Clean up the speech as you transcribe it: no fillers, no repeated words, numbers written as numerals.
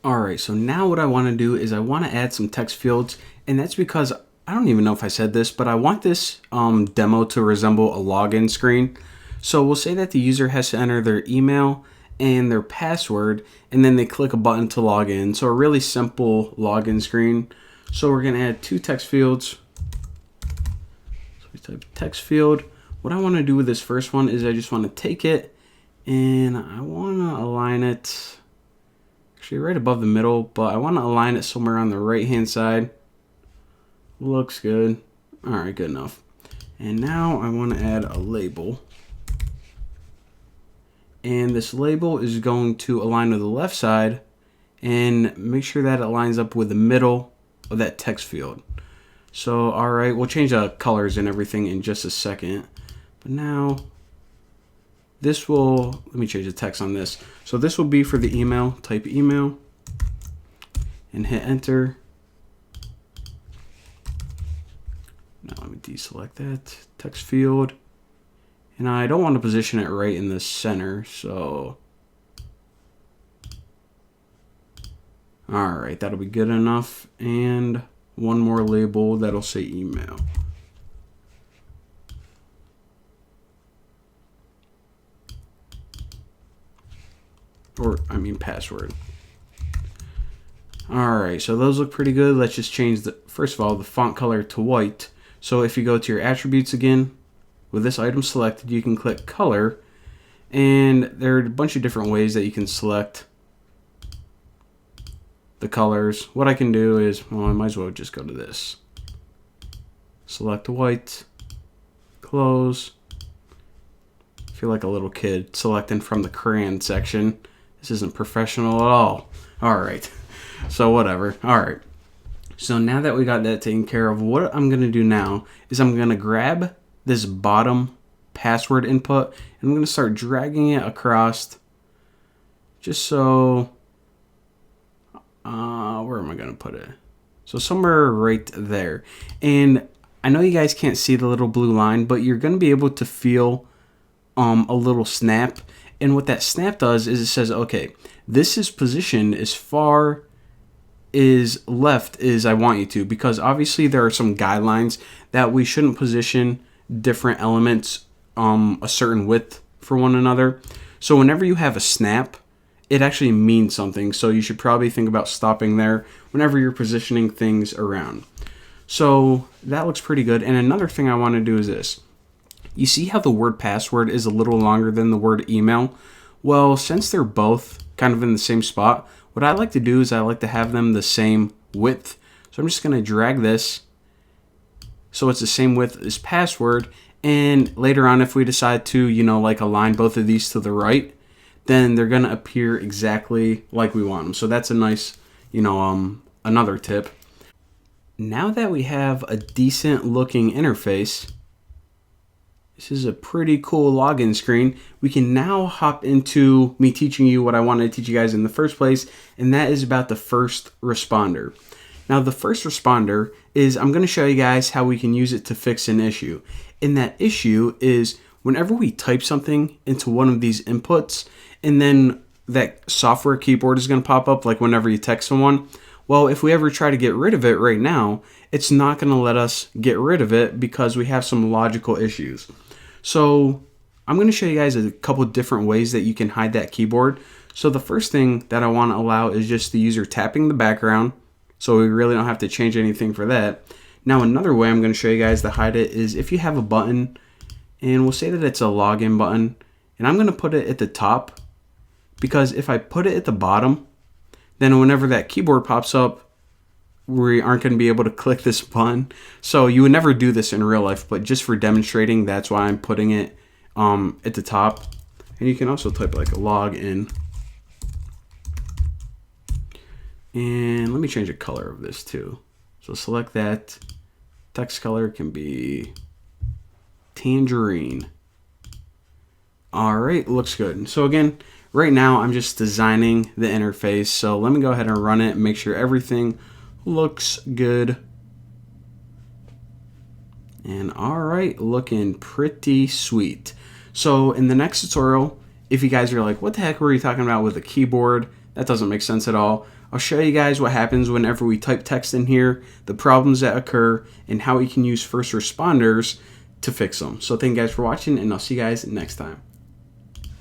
Alright, so now what I want to do is I want to add some text fields, and that's because I don't even know if I said this, but I want this demo to resemble a login screen. So we'll say that the user has to enter their email and their password, and then they click a button to log in. So a really simple login screen. So we're going to add two text fields. So we type text field. What I want to do with this first one is I just want to take it and I want to align it actually right above the middle, but I want to align it somewhere on the right hand side. Looks good. Alright, good enough. And now I want to add a label. And this label is going to align to the left side and make sure that it lines up with the middle of that text field. So, alright, we'll change the colors and everything in just a second. But now, this will, let me change the text on this. So this will be for the email. Type email and hit enter. Now let me deselect that text field. And I don't want to position it right in the center, so alright, that'll be good enough. And one more label that'll say email. Or, I mean, password. Alright, so those look pretty good. Let's just change the, first of all, the font color to white. So if you go to your attributes again, with this item selected, you can click color, and there are a bunch of different ways that you can select the colors. What I can do is, well, I might as well just go to this. Select white, close. I feel like a little kid selecting from the crayon section. This isn't professional at all. Alright, so whatever. Alright, so now that we got that taken care of, what I'm going to do now is I'm going to grab this bottom password input and I'm going to start dragging it across just so, where am I going to put it? So somewhere right there. And I know you guys can't see the little blue line, but you're going to be able to feel a little snap. And what that snap does is it says, okay, this is positioned as far as left as I want you to, because obviously there are some guidelines that we shouldn't position different elements a certain width for one another. So whenever you have a snap, it actually means something. So you should probably think about stopping there whenever you're positioning things around. So that looks pretty good. And another thing I want to do is this. You see how the word password is a little longer than the word email? Well, since they're both kind of in the same spot, what I like to do is I like to have them the same width. So I'm just going to drag this so it's the same width as password. And later on, if we decide to, like align both of these to the right, then they're going to appear exactly like we want them. So that's a nice, another tip. Now that we have a decent looking interface, this is a pretty cool login screen. We can now hop into me teaching you what I wanted to teach you guys in the first place, and that is about the first responder. Now, the first responder is I'm going to show you guys how we can use it to fix an issue. And that issue is whenever we type something into one of these inputs, and then that software keyboard is going to pop up, like whenever you text someone. Well, if we ever try to get rid of it right now, it's not going to let us get rid of it because we have some logical issues. So I'm going to show you guys a couple different ways that you can hide that keyboard. So the first thing that I want to allow is just the user tapping the background. So we really don't have to change anything for that. Now another way I'm going to show you guys to hide it is if you have a button, and we'll say that it's a login button, and I'm going to put it at the top, because if I put it at the bottom, then whenever that keyboard pops up, we aren't going to be able to click this button. So you would never do this in real life, but just for demonstrating, that's why I'm putting it at the top. And you can also type like a log in. And let me change the color of this too. So select that. Text color can be tangerine. All right, looks good. So again, right now I'm just designing the interface. So let me go ahead and run it and make sure everything looks good. And all right, looking pretty sweet. So in the next tutorial, if you guys are like, what the heck were you talking about with a keyboard? That doesn't make sense at all. I'll show you guys what happens whenever we type text in here, the problems that occur, and how we can use first responders to fix them. So thank you guys for watching, and I'll see you guys next time.